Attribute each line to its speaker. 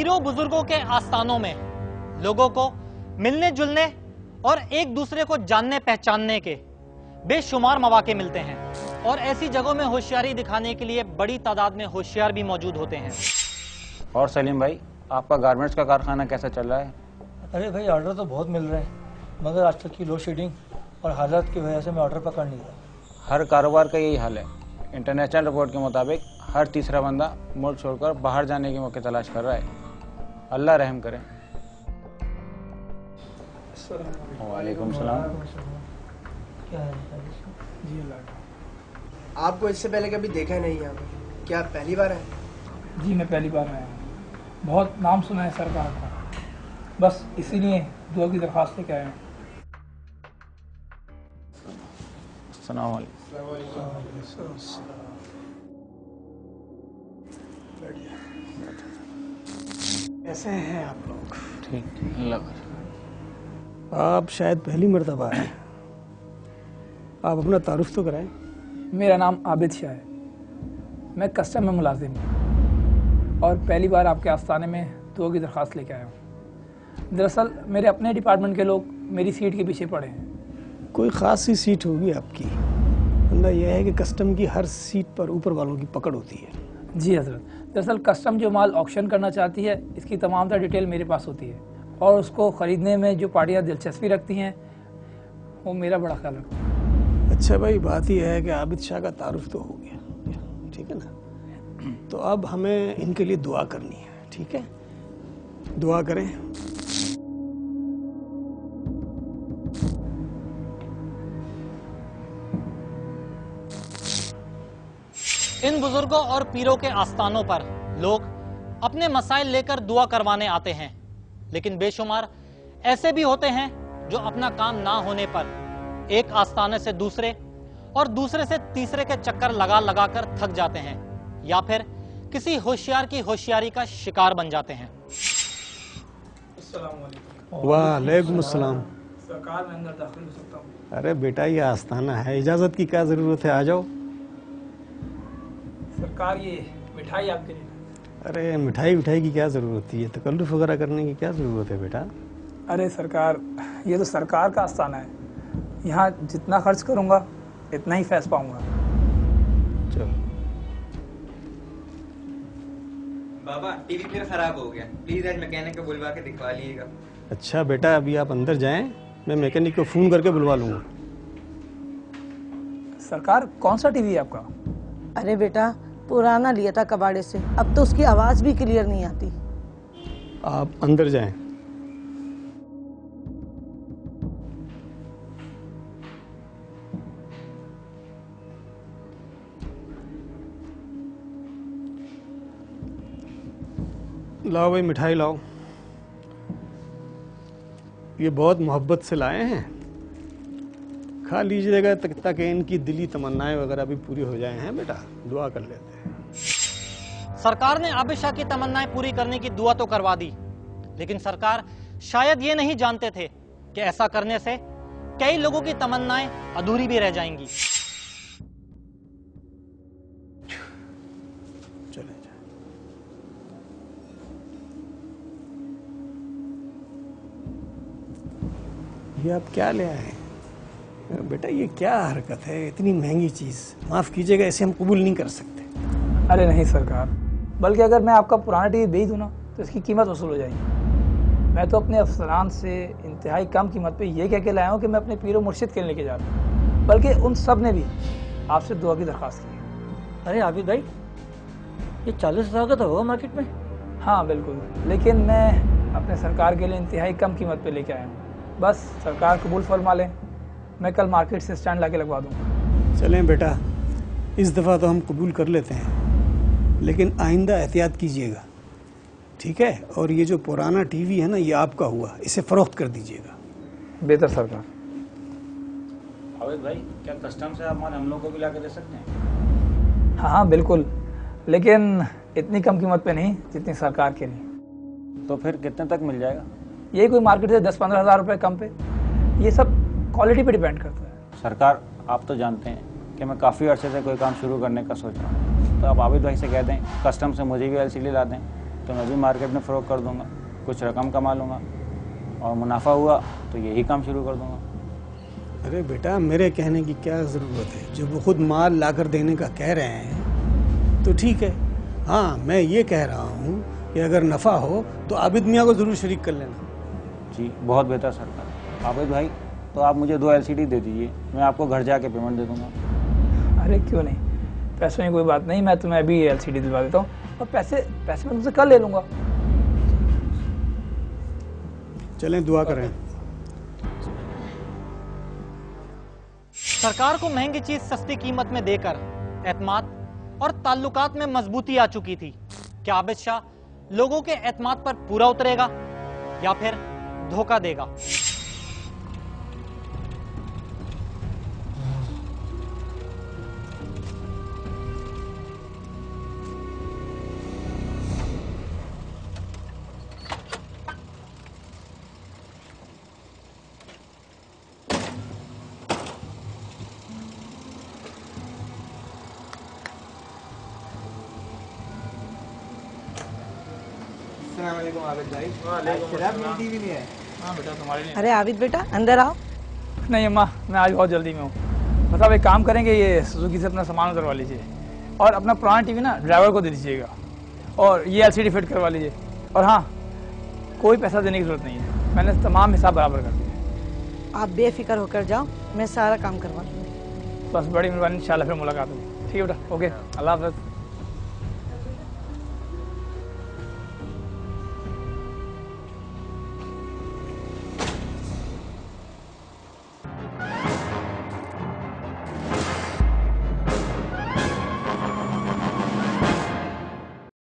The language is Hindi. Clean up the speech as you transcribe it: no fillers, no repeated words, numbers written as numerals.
Speaker 1: पीरों बुजुर्गों के आस्थानों में लोगों को मिलने जुलने और एक दूसरे को जानने पहचानने के बेशुमार मौके मिलते हैं और ऐसी जगहों में होशियारी दिखाने के लिए बड़ी तादाद में होशियार भी मौजूद होते हैं।
Speaker 2: और सलीम भाई, आपका गारमेंट्स का कारखाना कैसा चल रहा है?
Speaker 3: अरे भाई, ऑर्डर तो बहुत मिल रहे हैं, मगर आज तक की लोड शेडिंग और हालात की वजह से मैं ऑर्डर पकड़ नहीं रहा।
Speaker 2: हर कारोबार का यही हाल है। इंटरनेशनल रिपोर्ट के मुताबिक हर तीसरा बंदा मुल्क छोड़कर बाहर जाने के मौके तलाश कर रहा है। अल्लाह रहम करे। वालेकुम सलाम।
Speaker 3: क्या है जी?
Speaker 4: आपको इससे पहले कभी देखा नहीं यहाँ पे, क्या आप पहली बार आए?
Speaker 5: जी मैं पहली बार आया हूँ। बहुत नाम सुना है सरकार का, बस इसीलिए दुआ की दरख्वास्त लेके आया हूँ।
Speaker 2: अस्सलाम वालेकुम।
Speaker 6: कैसे हैं आप लोग?
Speaker 2: ठीक, अल्लाह।
Speaker 6: आप शायद पहली मर्तबा आए, आप अपना तारुफ तो कराएं।
Speaker 5: मेरा नाम आबिद शाह है, मैं कस्टम में मुलाजिम हूँ और पहली बार आपके आस्थाने में दुआ की दरख्वास्त लेके आया हूँ। दरअसल मेरे अपने डिपार्टमेंट के लोग मेरी सीट के पीछे पड़े हैं।
Speaker 6: कोई ख़ास सी सीट होगी आपकी, वरना यह है कि कस्टम की हर सीट पर ऊपर वालों की पकड़ होती है।
Speaker 5: जी हजरत, दरअसल कस्टम जो माल ऑक्शन करना चाहती है इसकी तमाम तर डिटेल मेरे पास होती है और उसको ख़रीदने में जो पार्टियाँ दिलचस्पी रखती हैं वो मेरा बड़ा ख्याल रखती है।
Speaker 6: अच्छा भाई, बात यह है कि आबिद शाह का तारुफ तो हो गया, ठीक है ना? तो अब हमें इनके लिए दुआ करनी है, ठीक है? दुआ करें।
Speaker 1: इन बुजुर्गों और पीरों के आस्थानों पर लोग अपने मसाइल लेकर दुआ करवाने आते हैं, लेकिन बेशुमार ऐसे भी होते हैं जो अपना काम ना होने पर एक आस्थाने से दूसरे और दूसरे से तीसरे के चक्कर लगा लगा कर थक जाते हैं या फिर किसी होशियार की होशियारी का शिकार बन जाते हैं।
Speaker 6: वालेकुम अस्सलाम।
Speaker 5: सरकार, मैं अंदर दाखिल हो सकता हूँ?
Speaker 6: अरे बेटा, ये आस्थाना है, इजाज़त की क्या ज़रूरत है, आ जाओ।
Speaker 5: सरकार, ये मिठाई आपके लिए।
Speaker 6: अरे मिठाई की क्या ज़रूरत थी? ये तकल्लुफ़ वगैरह करने की क्या ज़रूरत है बेटा?
Speaker 5: अरे सरकार, ये तो सरकार का आस्थाना है, यहाँ जितना खर्च करूँगा इतना ही फैस पाऊँगा।
Speaker 6: चलो।
Speaker 7: बाबा, टीवी फिर खराब हो गया, प्लीज आज मैकेनिक को बुलवा के दिखवा लीजिएगा।
Speaker 6: अच्छा बेटा, अभी आप अंदर जाएं, मैं मैकेनिक को फ़ोन करके बुलवा लूँगा।
Speaker 5: सरकार, कौन सा टीवी है आपका?
Speaker 8: अरे बेटा, पुराना लिया था कबाड़े से, अब तो उसकी आवाज़ भी क्लियर नहीं आती।
Speaker 6: आप अंदर जाएं। लाओ भाई, मिठाई लाओ। ये बहुत मोहब्बत से लाए हैं, खा लीजिएगा ताकि इनकी दिली तमन्नाएं वगैरह भी पूरी हो जाए। हैं बेटा, दुआ कर लेते हैं।
Speaker 1: सरकार ने आबिद शाह की तमन्नाएं पूरी करने की दुआ तो करवा दी, लेकिन सरकार शायद ये नहीं जानते थे कि ऐसा करने से कई लोगों की तमन्नाएं अधूरी भी रह जाएंगी।
Speaker 6: ये आप क्या ले आए हैं बेटा? ये क्या हरकत है? इतनी महंगी चीज़, माफ़ कीजिएगा, ऐसे हम कबूल नहीं कर सकते।
Speaker 5: अरे नहीं सरकार, बल्कि अगर मैं आपका पुराना टीवी बेच दूँ ना तो इसकी कीमत वसूल हो जाएगी। मैं तो अपने अफसरान से इंतहाई कम कीमत पे ये कह के लाया हूँ कि मैं अपने पीरो मुर्शिद के लेके जा रहा हूँ, बल्कि उन सब ने भी आपसे दुआ की दरख्वास्त की है।
Speaker 3: अरे आबिद भाई, ये 40,000 का तो होगा मार्केट में?
Speaker 5: हाँ बिल्कुल, लेकिन मैं अपने सरकार के लिए इंतहाई कम कीमत पे लेके आया हूँ। बस सरकार कबूल फरमा लें, मैं कल मार्केट से स्टैंड ला के लगवा दूँगा।
Speaker 6: चलें बेटा, इस दफ़ा तो हम कबूल कर लेते हैं, लेकिन आइंदा एहतियात कीजिएगा, ठीक है? और ये जो पुराना टीवी है ना, ये आपका हुआ, इसे फ़रोख्त कर दीजिएगा।
Speaker 5: बेहतर सरकार।
Speaker 2: आबिद भाई, क्या कस्टम से आप माल हम लोग को भी ला के दे सकते हैं?
Speaker 5: हाँ हाँ बिल्कुल, लेकिन इतनी कम कीमत पे नहीं जितनी सरकार के लिए।
Speaker 2: तो फिर कितने तक मिल जाएगा?
Speaker 5: ये कोई मार्केट से 10-15 हज़ार रुपये कम पे, ये सब क्वालिटी पे डिपेंड करता है।
Speaker 2: सरकार, आप तो जानते हैं कि मैं काफ़ी अर्से से कोई काम शुरू करने का सोच रहा हूँ, तो आप आबिद भाई से कह दें कस्टम से मुझे भी एलसीडी ला दें, तो मैं भी मार्केट में फ़रोख्त कर दूंगा, कुछ रकम कमा लूँगा और मुनाफा हुआ तो यही काम शुरू कर दूंगा।
Speaker 6: अरे बेटा, मेरे कहने की क्या ज़रूरत है? जब वो खुद माल लाकर देने का कह रहे हैं तो ठीक है। हाँ, मैं ये कह रहा हूँ कि अगर नफ़ा हो तो आबिद मियाँ को ज़रूर शरीक कर लेना।
Speaker 2: जी बहुत बेहतर सरकार। आबिद भाई, तो आप मुझे 2 LCD दे दीजिए, मैं आपको घर जाके पेमेंट दे दूंगा।
Speaker 5: अरे क्यों नहीं, पैसों की कोई बात नहीं, मैं तुम्हें अभी LCD दिलवा देता हूँ और पैसे मैं तुमसे कल ले लूँगा।
Speaker 6: चलें, दुआ करें।
Speaker 1: सरकार को महंगी चीज सस्ती कीमत में देकर एतमाद और ताल्लुकात में मजबूती आ चुकी थी। क्या आबिद शाह लोगों के एतमाद पर पूरा उतरेगा या फिर धोखा देगा?
Speaker 7: आबिद भाई, शराब मिलती भी नहीं है।
Speaker 5: हाँ बेटा, तुम्हारे लिए।
Speaker 8: अरे आबिद बेटा, अंदर आओ।
Speaker 5: नहीं अम्मा, मैं आज बहुत जल्दी में हूँ। मतलब एक काम करेंगे, ये सुजुकी से अपना सामान उतरवा लीजिए और अपना पुराना टीवी ना ड्राइवर को दे दीजिएगा और ये LCD फिट करवा लीजिए। और हाँ, कोई पैसा देने की जरूरत नहीं है, मैंने तमाम हिसाब बराबर कर दिए।
Speaker 8: आप बेफिक्र होकर जाओ, मैं सारा काम करवा लूँगी।
Speaker 5: बस बड़ी मेहरबानी, इंशाल्लाह फिर मुलाकात होगी। ठीक है बेटा, ओके, अल्लाह हाफ़िज़।